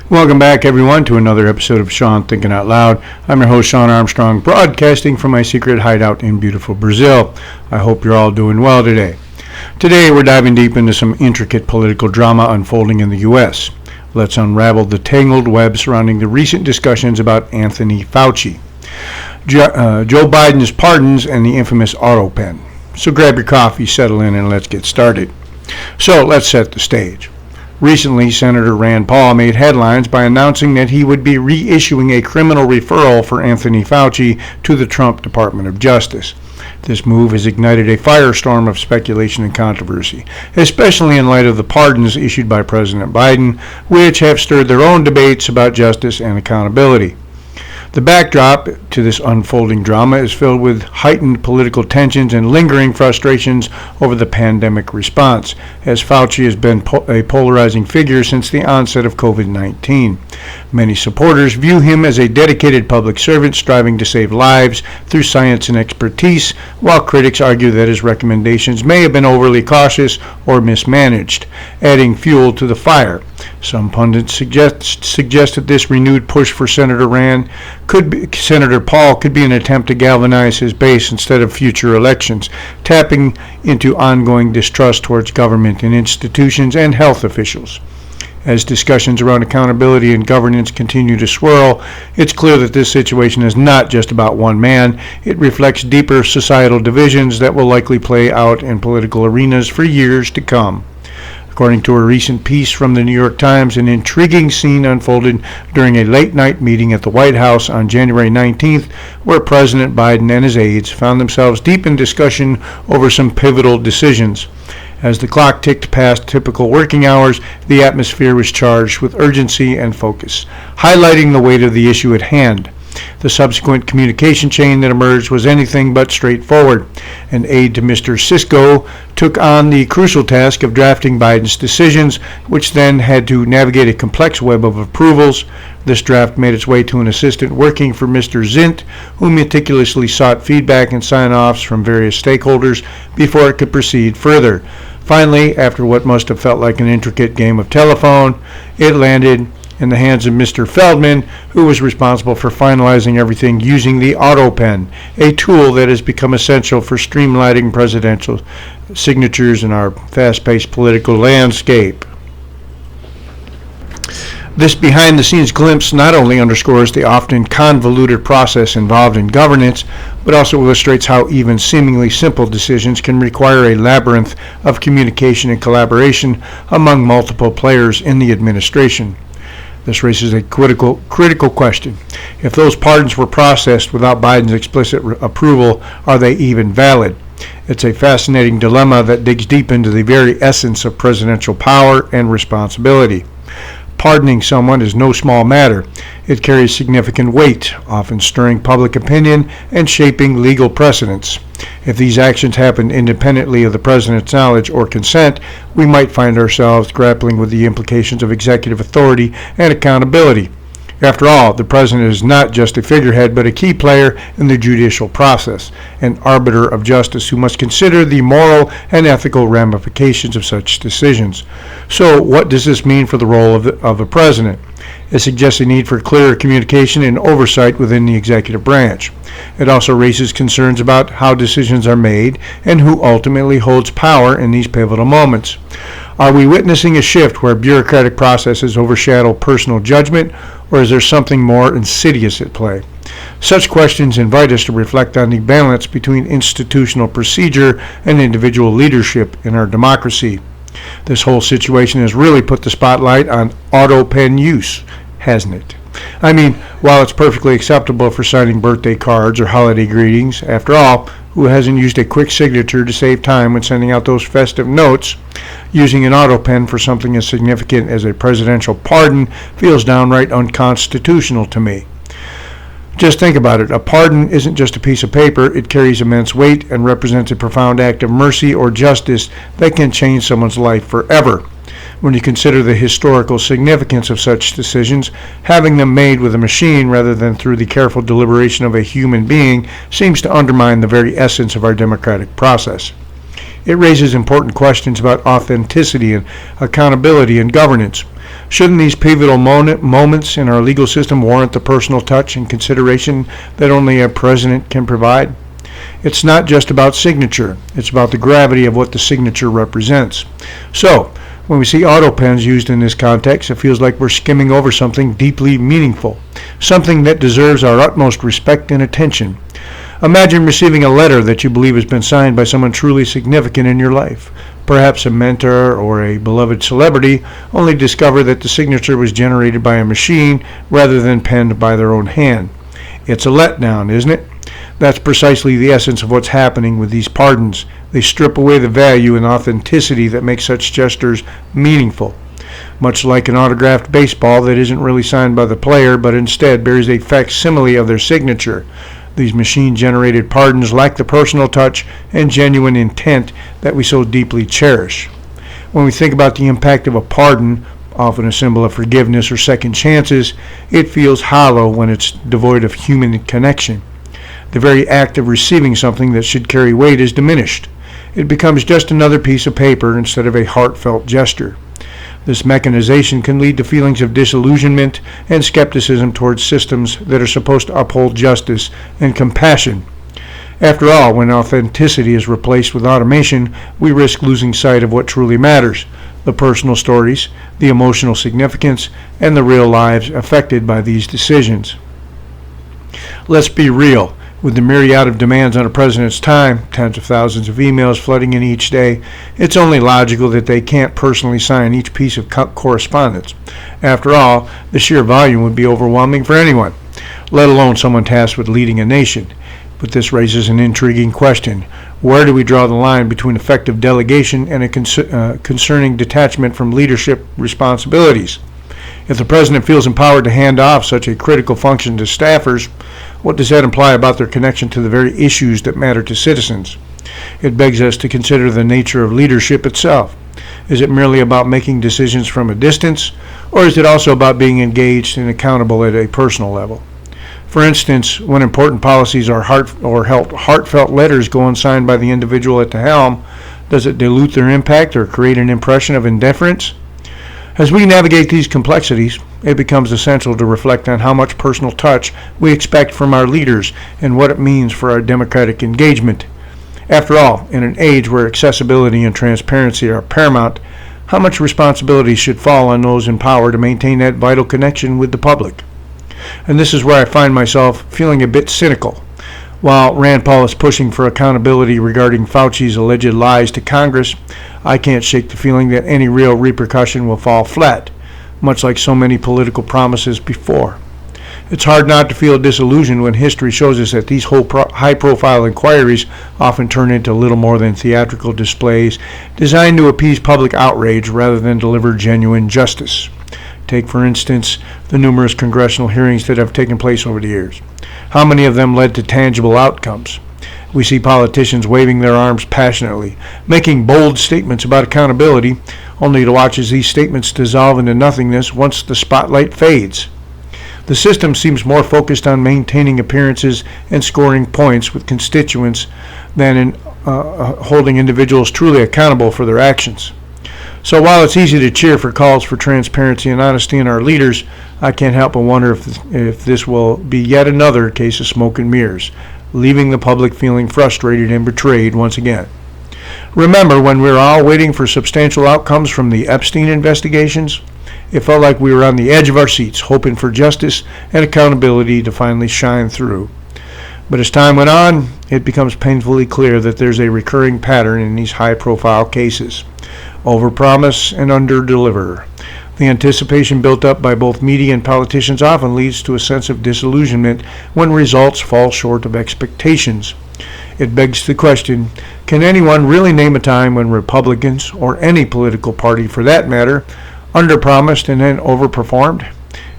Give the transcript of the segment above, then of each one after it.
Welcome back, everyone, to another episode of Shawn Thinking Out Loud. I'm your host, Shawn Armstrong, broadcasting from my secret hideout in beautiful Brazil. I hope you're all doing well today. Today, we're diving deep into some intricate political drama unfolding in the U.S. Let's unravel the tangled web surrounding the recent discussions about Anthony Fauci, Joe Biden's pardons, and the infamous Autopen. So grab your coffee, settle in, and let's get started. So let's set the stage. Recently, Senator Rand Paul made headlines by announcing that he would be reissuing a criminal referral for Anthony Fauci to the Trump Department of Justice. This move has ignited a firestorm of speculation and controversy, especially in light of the pardons issued by President Biden, which have stirred their own debates about justice and accountability. The backdrop to this unfolding drama is filled with heightened political tensions and lingering frustrations over the pandemic response, as Fauci has been a polarizing figure since the onset of COVID-19. Many supporters view him as a dedicated public servant striving to save lives through science and expertise, while critics argue that his recommendations may have been overly cautious or mismanaged, adding fuel to the fire. Some pundits suggest that this renewed push for Senator Paul could be an attempt to galvanize his base instead of future elections, tapping into ongoing distrust towards government and institutions and health officials. As discussions around accountability and governance continue to swirl, it's clear that this situation is not just about one man. It reflects deeper societal divisions that will likely play out in political arenas for years to come. According to a recent piece from the New York Times, an intriguing scene unfolded during a late-night meeting at the White House on January 19th, where President Biden and his aides found themselves deep in discussion over some pivotal decisions. As the clock ticked past typical working hours, the atmosphere was charged with urgency and focus, highlighting the weight of the issue at hand. The subsequent communication chain that emerged was anything but straightforward. An aide to Mr. Cisco took on the crucial task of drafting Biden's decisions, which then had to navigate a complex web of approvals. This draft made its way to an assistant working for Mr. Zint, who meticulously sought feedback and sign-offs from various stakeholders before it could proceed further. Finally, after what must have felt like an intricate game of telephone, it landed in the hands of Mr. Feldman, who was responsible for finalizing everything using the Autopen, a tool that has become essential for streamlining presidential signatures in our fast-paced political landscape. This behind-the-scenes glimpse not only underscores the often convoluted process involved in governance, but also illustrates how even seemingly simple decisions can require a labyrinth of communication and collaboration among multiple players in the administration. This raises a critical question. If those pardons were processed without Biden's explicit approval, are they even valid? It's a fascinating dilemma that digs deep into the very essence of presidential power and responsibility. Pardoning someone is no small matter. It carries significant weight, often stirring public opinion and shaping legal precedents. If these actions happen independently of the president's knowledge or consent, we might find ourselves grappling with the implications of executive authority and accountability. After all, the president is not just a figurehead, but a key player in the judicial process, an arbiter of justice who must consider the moral and ethical ramifications of such decisions. So, what does this mean for the role of a president? It suggests a need for clearer communication and oversight within the executive branch. It also raises concerns about how decisions are made and who ultimately holds power in these pivotal moments. Are we witnessing a shift where bureaucratic processes overshadow personal judgment, or is there something more insidious at play? Such questions invite us to reflect on the balance between institutional procedure and individual leadership in our democracy. This whole situation has really put the spotlight on Autopen use, hasn't it? I mean, while it's perfectly acceptable for signing birthday cards or holiday greetings, after all, who hasn't used a quick signature to save time when sending out those festive notes? Using an Autopen for something as significant as a presidential pardon feels downright unconstitutional to me. Just think about it. A pardon isn't just a piece of paper. It carries immense weight and represents a profound act of mercy or justice that can change someone's life forever. When you consider the historical significance of such decisions, having them made with a machine rather than through the careful deliberation of a human being seems to undermine the very essence of our democratic process. It raises important questions about authenticity and accountability in governance. Shouldn't these pivotal moments in our legal system warrant the personal touch and consideration that only a president can provide? It's not just about signature. It's about the gravity of what the signature represents. So, when we see Autopens used in this context, it feels like we're skimming over something deeply meaningful, something that deserves our utmost respect and attention. Imagine receiving a letter that you believe has been signed by someone truly significant in your life, perhaps a mentor or a beloved celebrity, only to discover that the signature was generated by a machine rather than penned by their own hand. It's a letdown, isn't it? That's precisely the essence of what's happening with these pardons. They strip away the value and authenticity that makes such gestures meaningful. Much like an autographed baseball that isn't really signed by the player, but instead bears a facsimile of their signature. These machine-generated pardons lack the personal touch and genuine intent that we so deeply cherish. When we think about the impact of a pardon, often a symbol of forgiveness or second chances, it feels hollow when it's devoid of human connection. The very act of receiving something that should carry weight is diminished. It becomes just another piece of paper instead of a heartfelt gesture. This mechanization can lead to feelings of disillusionment and skepticism towards systems that are supposed to uphold justice and compassion. After all, when authenticity is replaced with automation, we risk losing sight of what truly matters: the personal stories, the emotional significance, and the real lives affected by these decisions. Let's be real. With the myriad of demands on a president's time, tens of thousands of emails flooding in each day, it's only logical that they can't personally sign each piece of correspondence. After all, the sheer volume would be overwhelming for anyone, let alone someone tasked with leading a nation. But this raises an intriguing question. Where do we draw the line between effective delegation and a concerning detachment from leadership responsibilities? If the president feels empowered to hand off such a critical function to staffers, what does that imply about their connection to the very issues that matter to citizens? It begs us to consider the nature of leadership itself. Is it merely about making decisions from a distance, or is it also about being engaged and accountable at a personal level? For instance, when important policies or heartfelt letters go unsigned by the individual at the helm, does it dilute their impact or create an impression of indifference? As we navigate these complexities, it becomes essential to reflect on how much personal touch we expect from our leaders and what it means for our democratic engagement. After all, in an age where accessibility and transparency are paramount, how much responsibility should fall on those in power to maintain that vital connection with the public? And this is where I find myself feeling a bit cynical. While Rand Paul is pushing for accountability regarding Fauci's alleged lies to Congress, I can't shake the feeling that any real repercussion will fall flat, much like so many political promises before. It's hard not to feel disillusioned when history shows us that these high-profile inquiries often turn into little more than theatrical displays designed to appease public outrage rather than deliver genuine justice. Take, for instance, the numerous congressional hearings that have taken place over the years. How many of them led to tangible outcomes? We see politicians waving their arms passionately, making bold statements about accountability, only to watch as these statements dissolve into nothingness once the spotlight fades. The system seems more focused on maintaining appearances and scoring points with constituents than in holding individuals truly accountable for their actions. So while it's easy to cheer for calls for transparency and honesty in our leaders, I can't help but wonder if this will be yet another case of smoke and mirrors, leaving the public feeling frustrated and betrayed once again. Remember when we were all waiting for substantial outcomes from the Epstein investigations? It felt like we were on the edge of our seats, hoping for justice and accountability to finally shine through. But as time went on, it becomes painfully clear that there's a recurring pattern in these high-profile cases. Overpromise and underdeliver. The anticipation built up by both media and politicians often leads to a sense of disillusionment when results fall short of expectations. It begs the question, can anyone really name a time when Republicans, or any political party for that matter, underpromised and then overperformed?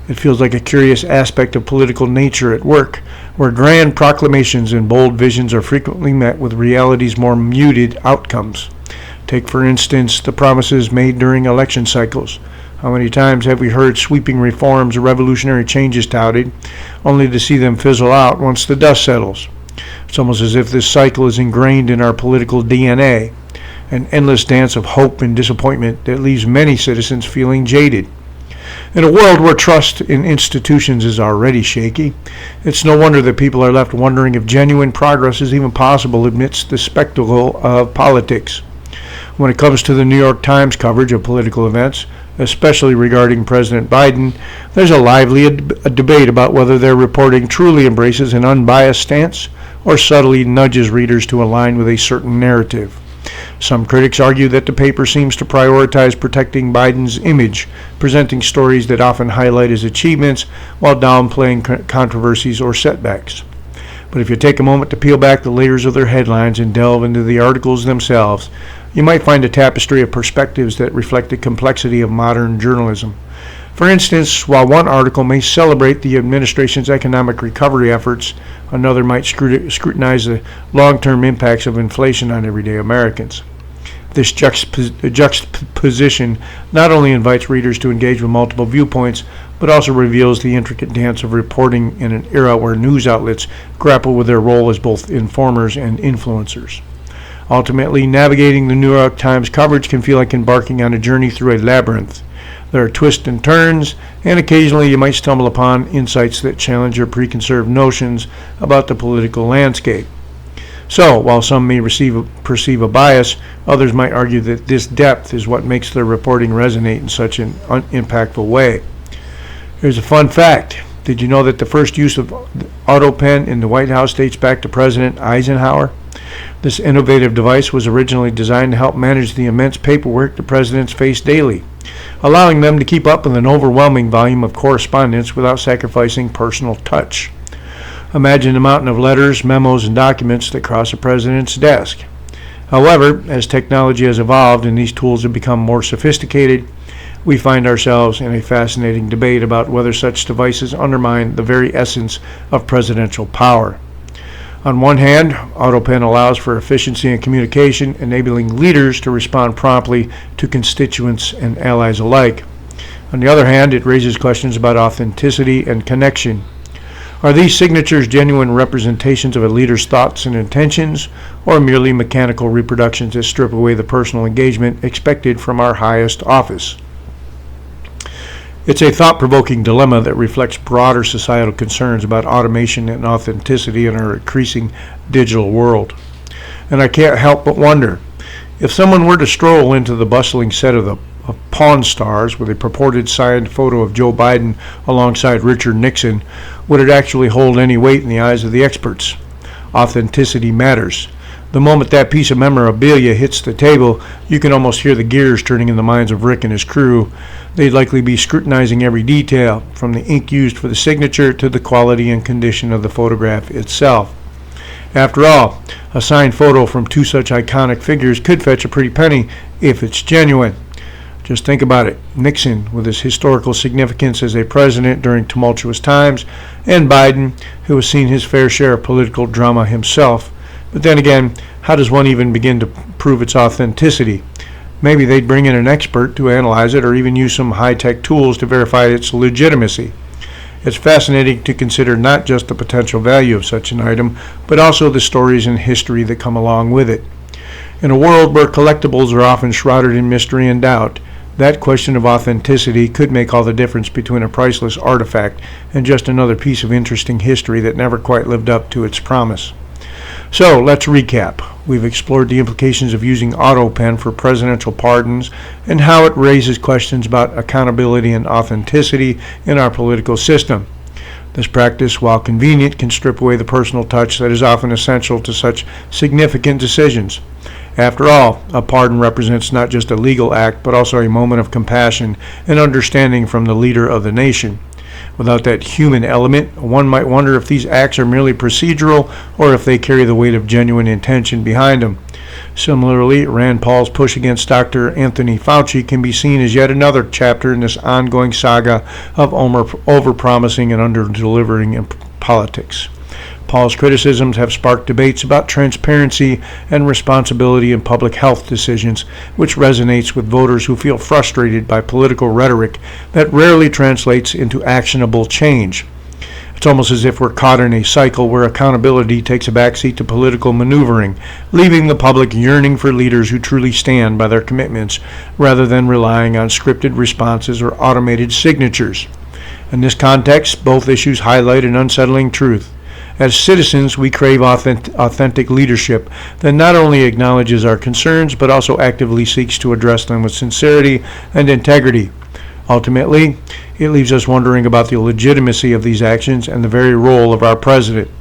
It feels like a curious aspect of political nature at work, where grand proclamations and bold visions are frequently met with reality's more muted outcomes. Take, for instance, the promises made during election cycles. How many times have we heard sweeping reforms or revolutionary changes touted, only to see them fizzle out once the dust settles? It's almost as if this cycle is ingrained in our political DNA, an endless dance of hope and disappointment that leaves many citizens feeling jaded. In a world where trust in institutions is already shaky, it's no wonder that people are left wondering if genuine progress is even possible amidst the spectacle of politics. When it comes to the New York Times coverage of political events, especially regarding President Biden, there's a lively debate about whether their reporting truly embraces an unbiased stance or subtly nudges readers to align with a certain narrative. Some critics argue that the paper seems to prioritize protecting Biden's image, presenting stories that often highlight his achievements while downplaying controversies or setbacks. But if you take a moment to peel back the layers of their headlines and delve into the articles themselves, you might find a tapestry of perspectives that reflect the complexity of modern journalism. For instance, while one article may celebrate the administration's economic recovery efforts, another might scrutinize the long-term impacts of inflation on everyday Americans. This juxtaposition not only invites readers to engage with multiple viewpoints, but also reveals the intricate dance of reporting in an era where news outlets grapple with their role as both informers and influencers. Ultimately, navigating the New York Times coverage can feel like embarking on a journey through a labyrinth. There are twists and turns, and occasionally you might stumble upon insights that challenge your preconceived notions about the political landscape. So, while some may perceive a bias, others might argue that this depth is what makes their reporting resonate in such an impactful way. Here's a fun fact. Did you know that the first use of Autopen in the White House dates back to President Eisenhower? This innovative device was originally designed to help manage the immense paperwork the presidents face daily, allowing them to keep up with an overwhelming volume of correspondence without sacrificing personal touch. Imagine the mountain of letters, memos, and documents that cross a president's desk. However, as technology has evolved and these tools have become more sophisticated, we find ourselves in a fascinating debate about whether such devices undermine the very essence of presidential power. On one hand, Autopen allows for efficiency in communication, enabling leaders to respond promptly to constituents and allies alike. On the other hand, it raises questions about authenticity and connection. Are these signatures genuine representations of a leader's thoughts and intentions, or merely mechanical reproductions that strip away the personal engagement expected from our highest office? It's a thought-provoking dilemma that reflects broader societal concerns about automation and authenticity in our increasing digital world. And I can't help but wonder, if someone were to stroll into the bustling set of Pawn Stars with a purported signed photo of Joe Biden alongside Richard Nixon, would it actually hold any weight in the eyes of the experts? Authenticity matters. The moment that piece of memorabilia hits the table, you can almost hear the gears turning in the minds of Rick and his crew. They'd likely be scrutinizing every detail, from the ink used for the signature to the quality and condition of the photograph itself. After all, a signed photo from two such iconic figures could fetch a pretty penny if it's genuine. Just think about it. Nixon, with his historical significance as a president during tumultuous times, and Biden, who has seen his fair share of political drama himself. But then again, how does one even begin to prove its authenticity? Maybe they'd bring in an expert to analyze it, or even use some high-tech tools to verify its legitimacy. It's fascinating to consider not just the potential value of such an item, but also the stories and history that come along with it. In a world where collectibles are often shrouded in mystery and doubt, that question of authenticity could make all the difference between a priceless artifact and just another piece of interesting history that never quite lived up to its promise. So let's recap. We've explored the implications of using Autopen for presidential pardons and how it raises questions about accountability and authenticity in our political system. This practice, while convenient, can strip away the personal touch that is often essential to such significant decisions. After all, a pardon represents not just a legal act, but also a moment of compassion and understanding from the leader of the nation. Without that human element, one might wonder if these acts are merely procedural or if they carry the weight of genuine intention behind them. Similarly, Rand Paul's push against Dr. Anthony Fauci can be seen as yet another chapter in this ongoing saga of overpromising and under-delivering in politics. Paul's criticisms have sparked debates about transparency and responsibility in public health decisions, which resonates with voters who feel frustrated by political rhetoric that rarely translates into actionable change. It's almost as if we're caught in a cycle where accountability takes a backseat to political maneuvering, leaving the public yearning for leaders who truly stand by their commitments rather than relying on scripted responses or automated signatures. In this context, both issues highlight an unsettling truth. As citizens, we crave authentic leadership that not only acknowledges our concerns but also actively seeks to address them with sincerity and integrity. Ultimately, it leaves us wondering about the legitimacy of these actions and the very role of our president.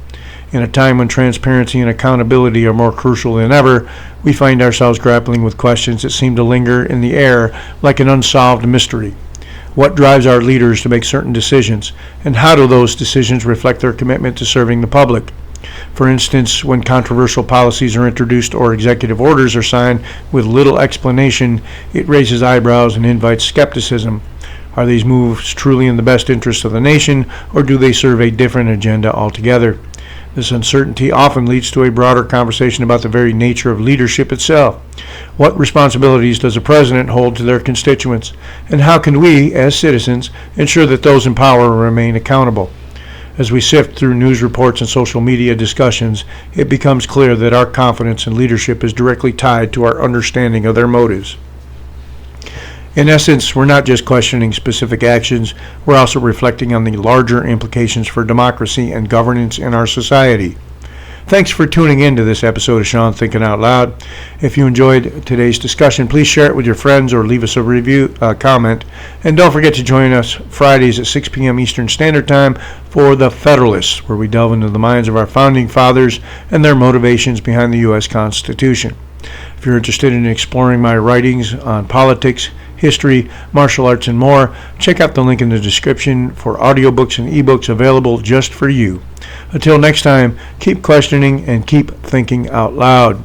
In a time when transparency and accountability are more crucial than ever, we find ourselves grappling with questions that seem to linger in the air like an unsolved mystery. What drives our leaders to make certain decisions, and how do those decisions reflect their commitment to serving the public? For instance, when controversial policies are introduced or executive orders are signed with little explanation, it raises eyebrows and invites skepticism. Are these moves truly in the best interest of the nation, or do they serve a different agenda altogether? This uncertainty often leads to a broader conversation about the very nature of leadership itself. What responsibilities does a president hold to their constituents, and how can we, as citizens, ensure that those in power remain accountable? As we sift through news reports and social media discussions, it becomes clear that our confidence in leadership is directly tied to our understanding of their motives. In essence, we're not just questioning specific actions, we're also reflecting on the larger implications for democracy and governance in our society. Thanks for tuning in to this episode of Shawn Thinking Out Loud. If you enjoyed today's discussion, please share it with your friends or leave us a review, comment. And don't forget to join us Fridays at 6 p.m. Eastern Standard Time for The Federalists, where we delve into the minds of our founding fathers and their motivations behind the U.S. Constitution. If you're interested in exploring my writings on politics, history, martial arts, and more, check out the link in the description for audiobooks and ebooks available just for you. Until next time, keep questioning and keep thinking out loud.